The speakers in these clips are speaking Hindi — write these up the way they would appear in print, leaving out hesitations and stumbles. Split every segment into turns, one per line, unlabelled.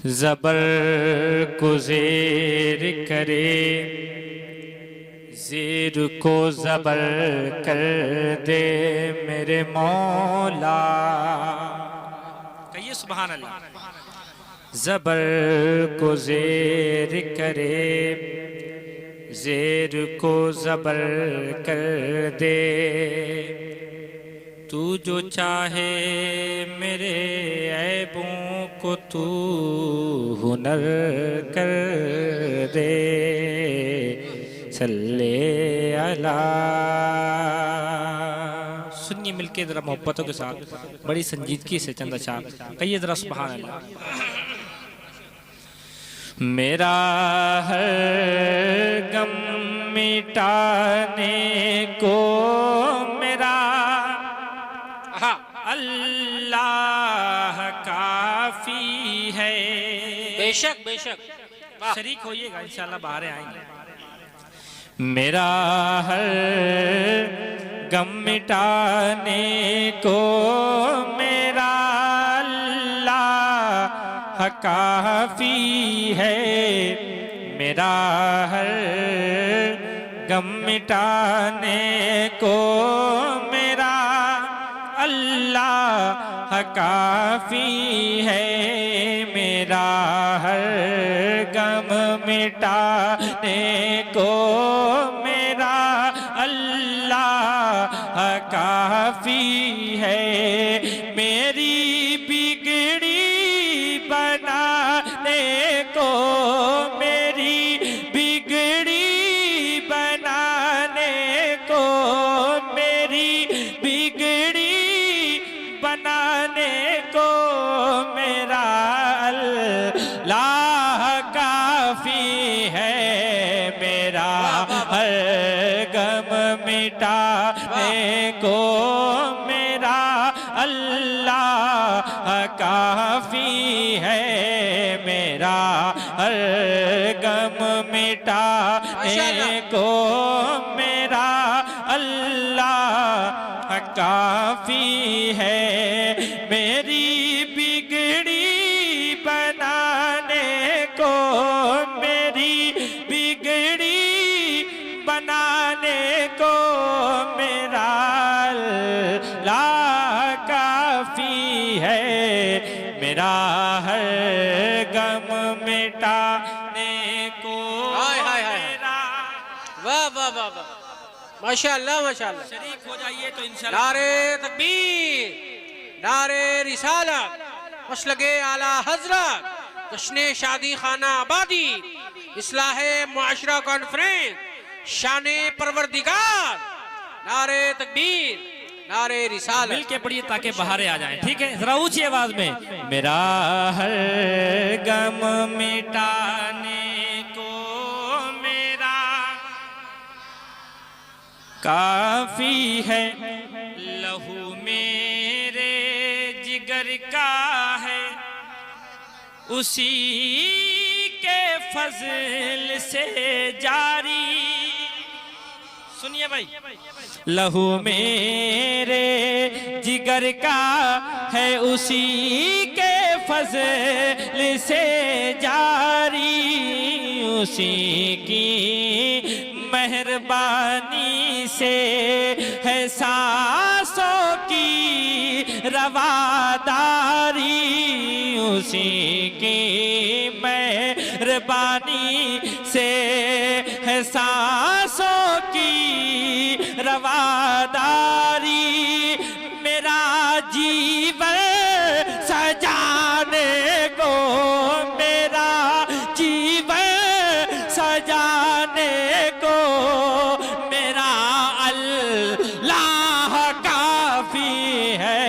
ज़बर को ज़ेर करे, ज़ेर को ज़बर कर दे मेरे मौला। कहिए सुभान अल्लाह। ज़बर को ज़ेर करे, ज़ेर को ज़बर कर दे, तू जो चाहे मेरे ऐबों को तू हुनर कर दे। सल्ले अला। सुनिए मिलके जरा मोहब्बतों के साथ, बड़ी संजीदगी से चंद अशार कहिए जरा सुभान अल्लाह। मेरा हर गम मिटाने को मेरा अल्लाह काफी है।
बेशक बेशक
शरीक होइएगा, इंशाल्लाह बाहर आएंगे। मेरा हर गम मिटाने को मेरा अल्लाह काफी है। मेरा हर गम मिटाने को मेरा अल्लाह काफी है। मेरा हर गम मिटाने को मेरा अल्लाह काफी है। मेरी बिगड़ी बनाने को मेरी बिगड़ी बनाने को मेरी बिगड़ी बनाने को मेरा अल्लाह काफी है। मेरा हर गम मिटाने को मेरा अल्लाह काफी है। मेरा हर गम मिटाने को मेरा अल्लाह काफी है। मेरी बिगड़ी बनाने को मेरी बिगड़ी बनाने को मेरा अल्लाह काफी है। मेरा हर गम मिटाने को मेरा।
वाह वाह वाह वाह, माशाअल्लाह माशाअल्लाह।
शरीक हो जाइए तो इंशाअल्लाह।
नारे तकबीर, नारे रिसालत, मसलके आला हजरत, जश्ने शादी खाना आबादी, इस्लाहे मुआशरा कॉन्फ्रेंस, शाने परवरदिगार। नारे तकबीर, नारे रिसालत।
मिलके पढ़िए ताकि बाहर आ जाए, ठीक है? जरा ऊंची आवाज में। मेरा हर गम मिटाने को मेरा काफी है। लहू मेरे जिगर का है, उसी के फजल से जारी। सुनिए भाई। लहू मेरे जिगर का है, उसी के फजल से जारी। उसी की मेहरबानी से है सांसों की रवादारी। उसी की मेहरबानी से है सांसों की रवादारी। मेरा जीवन सजाने को मेरा जीवन सजाने को मेरा अल्लाह काफी है।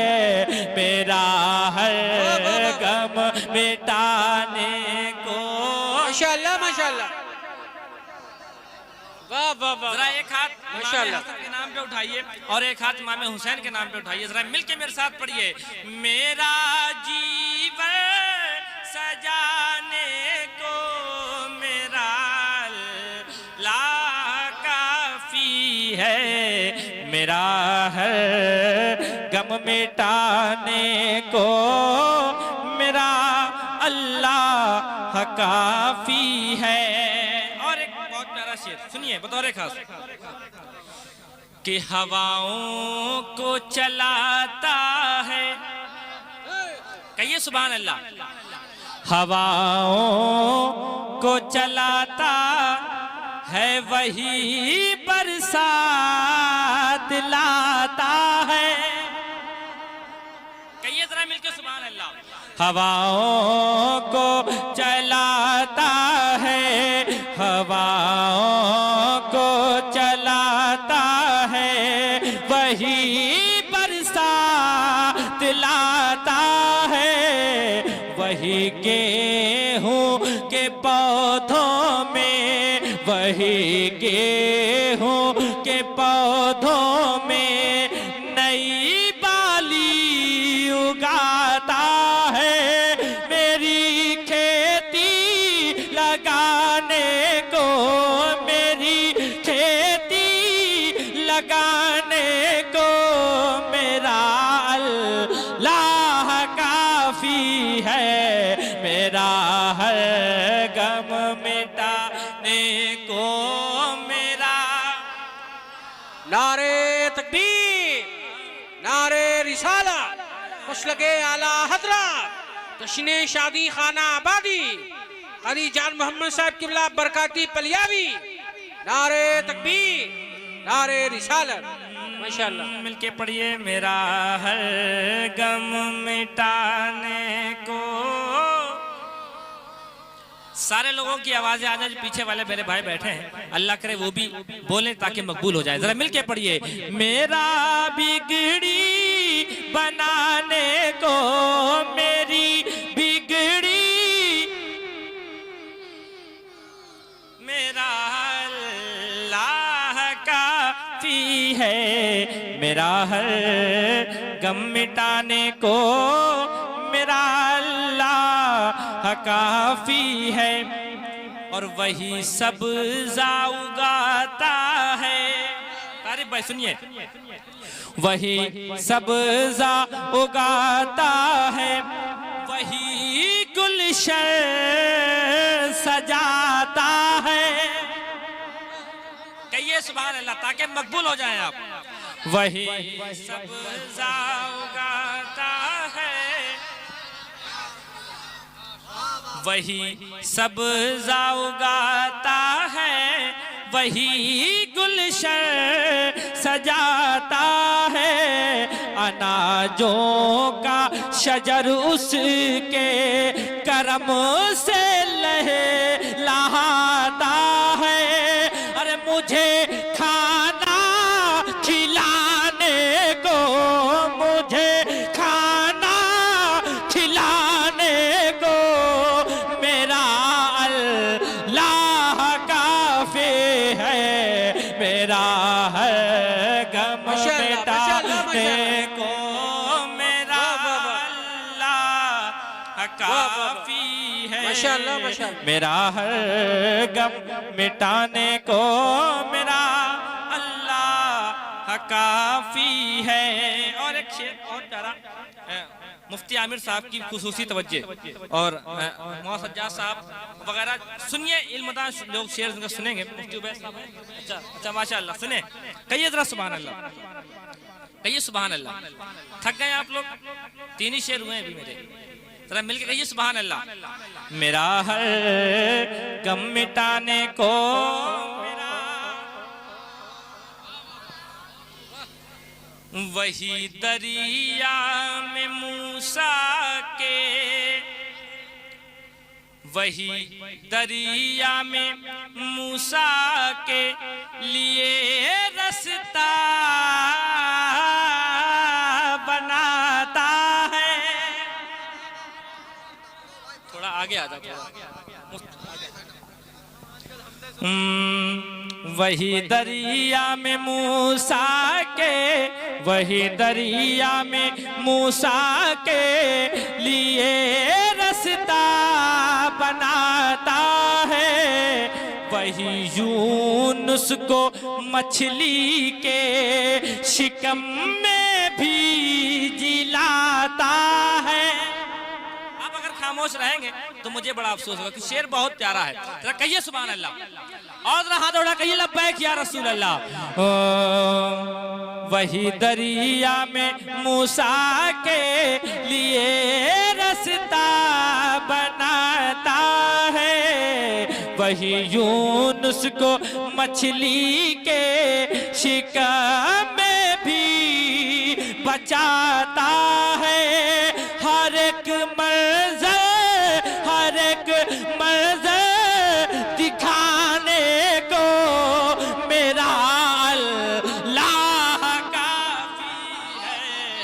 मेरा हर गम मिटाने को।
माशाअल्लाह माशाअल्लाह, वाह वाह वाह।
जरा एक हाथ
माशाअल्लाह
इमाम हसन के नाम पे उठाइए और एक हाथ इमाम हुसैन के नाम पे उठाइए। जरा मिलके मेरे साथ पढ़िए। मेरा जीवन सजाने को मेरा अल्लाह काफी है। मेरा हर गम मिटाने को मेरा अल्लाह काफी है। और एक बहुत प्यारा शेर सुनिए बतौर खास कि हवाओं को चलाता है, कहिए सुभान अल्लाह। हवाओं को चलाता है वही बरसात लाता है, कहिए जरा मिलकर सुभान अल्लाह। हवाओं को चलाता है, हवाओं को चलाता है वही बरसात लाता है। वही गेहूं के पौधों में, वही गेहूं के पौधों में नई बाली उगाता है। मेरी खेती लगाने को, मेरी खेती लगाने को मेरा अल्लाह काफी है। मेरा हर गम मिटाने को मेरा।
नारे तकबीर, नारे रिसाला, मसलके आला हजरत, जश्ने शादी खाना आबादी, क़ादी जान मोहम्मद साहब किबला बरकाती पलियावी। नारे तकबीर, नारे रिसालत, माशाअल्लाह।
मिलके पढ़िए मेरा हर गम मिटाने को। सारे लोगों की आवाजें आ जाए, पीछे वाले मेरे भाई बैठे हैं, अल्लाह करे वो भी बोले ताकि मकबूल हो जाए। जरा मिलके पढ़िए मेरा बिगड़ी बनाने को, मेरी बिगड़ी मेरा अल्लाह काफी है। मेरा हर गम मिटाने को मेरा अल्लाह काफी है। और वही सब्ज़ा उगाता है, तारीफ भाई सुनिए, वही सब्ज़ा उगाता है, वही गुलशन सजाता है, कहिए सुभान अल्लाह ताकि मकबूल हो जाए आप। वही सब्ज़ा उगाता है, वही सब्ज़ा उगाता है, वही गुलशन सजाता है। अनाजों का शजर उसके करम से लहलहाता है। अरे मुझे खाना खिलाने को, मुझे खाना खिलाने को मेरा अल्लाह काफी है। मेरा हर गम मिटाने को मेरा अल्लाह काफी है।
माशाअल्लाह, माशाअल्लाह।
मेरा हर गम मिटाने को मेरा अल्लाह काफी है। और एक शेर और प्यारा, मुफ्ती आमिर साहब की खुसूसी तवज्जे और मौलाना सज्जाद साहब वगैरह सुनिए, इल्मदान लोग शेर सुनेंगे। मुफ्ती उबैद साहब हैं, अच्छा माशाअल्लाह, सुने, कहिए जरा सुभान अल्लाह, कहिए सुभान अल्लाह। थक गए आप लोग, 3 ही शेर हुए अभी मेरे, जरा मिलके कहिए सुभान अल्लाह। मेरा हर गम मिटाने को मेरा वही दरिया में मूसा के, वही दरिया में मूसा के लिए रास्ता बनाता है। थोड़ा आगे आ जाओ, वही दरिया में मूसा के, वही दरिया में मूसा के लिए रास्ता बनाता है। वही यूनुस को मछली के शिकम में भी जिलाता है। आप अगर खामोश रहेंगे तो मुझे बड़ा अफसोस होगा कि शेर बहुत प्यारा है। जरा कहिए सुभान अल्लाह, और जरा हाथ उठा कहिए लब्बैक या रसूल अल्लाह। वही दरिया में मूसा के लिए रास्ता बनाता है, वही यूनुस को मछली के शिकार में भी बचाता है। हर एक मंज़र दिखाने को मेरा अल्लाह काफी है।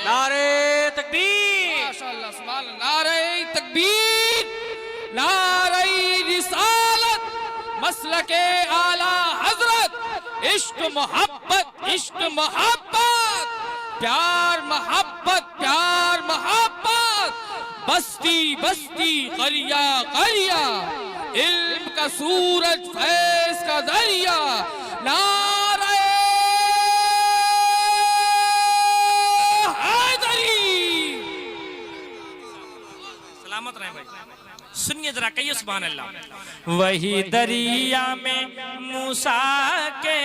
नारे तकबीर,
माशाअल्लाह, सुभान अल्लाह। नारे तकबीर, नारे रिसालत, मसलके आला हजरत, इश्क मोहब्बत, इश्क मोहब्बत, प्यार मोहब्बत, प्यार मोहब्बत, बस्ती बस्ती करिया करिया, इल्म का सूरज फैज का दरिया। नारे हैदरी।
सलामत रहे भाई। सुनिए जरा कहिए सुभान अल्लाह। वही दरिया में मूसा के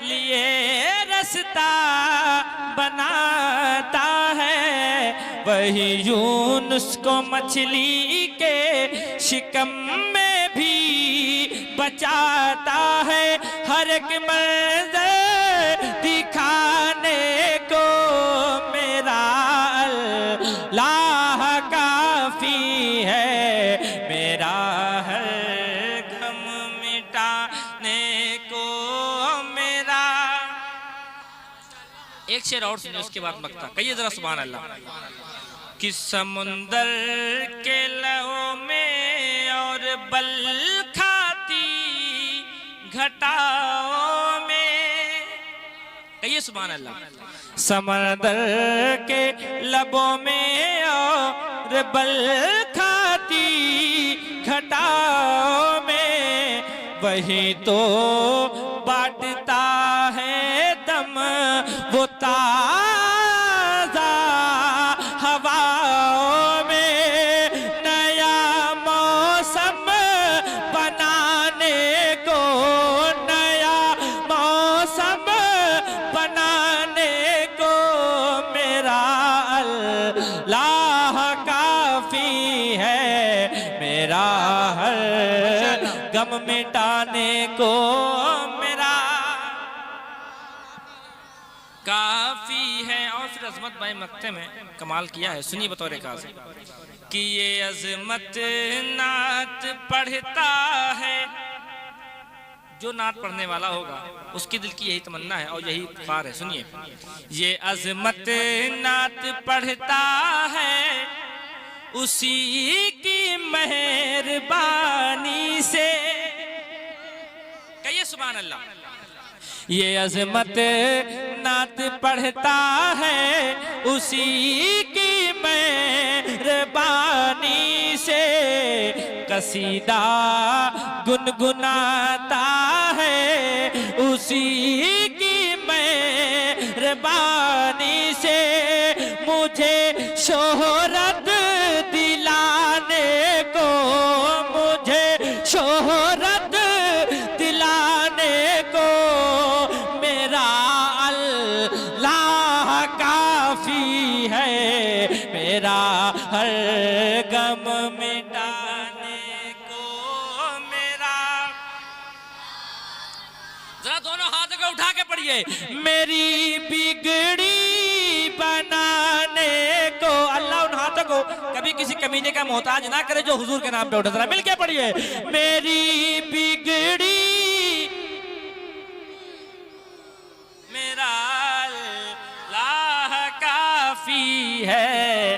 लिए रास्ता बनाता है, वही यूनुस को मछली के शिकम में भी बचाता है। हर एक मंज़र दिखाने को मेरा अल्लाह काफी है, मेरा हर गम मिटाने को मेरा। एक शेर और सुनिए उसके बाद मक्ता कहिए जरा सुभान अल्लाह। कि समुंदर के लहू में और बल खाती घटाओं में, कहिए सुभान अल्लाह। समंदर के लबों में और बल खाती घटाओं में, वही तो बांटता है दम वो ताज़ा हवाओं में। नया मौसम बनाने को, नया मौसम बनाने को मेरा अल्लाह काफी है, मेरा हर गम मिटाने को मेरा काफी है। और फिर अजमत भाई मक्ते में कमाल किया है, सुनिए बतौर खास कि ये अजमत नात पढ़ता है, जो नात पढ़ने वाला होगा उसकी दिल की यही तमन्ना है और यही ख्वार है। सुनिए, ये अजमत नात पढ़ता है, उसी की मेहरबानी से, कहिए सुभान अल्लाह। ये अजमत नात पढ़ता है, उसी की मेहरबानी से कसीदा गुनगुनाता है, उसी की मेहरबानी से मुझे शोहरत दिलाने को, मुझे शोहरत दिलाने को मेरा अल्लाह काफी है, मेरा हर गम मिटाने को मेरा। जरा दोनों हाथ को उठा के पढ़िए। मेरी बिगड़ी बनाने को, अल्लाह उन हाथों को कभी किसी कमीने का मोहताज ना करे जो हुजूर के नाम पे उठे। जरा मिल के पढ़िए। मेरी बिगड़ी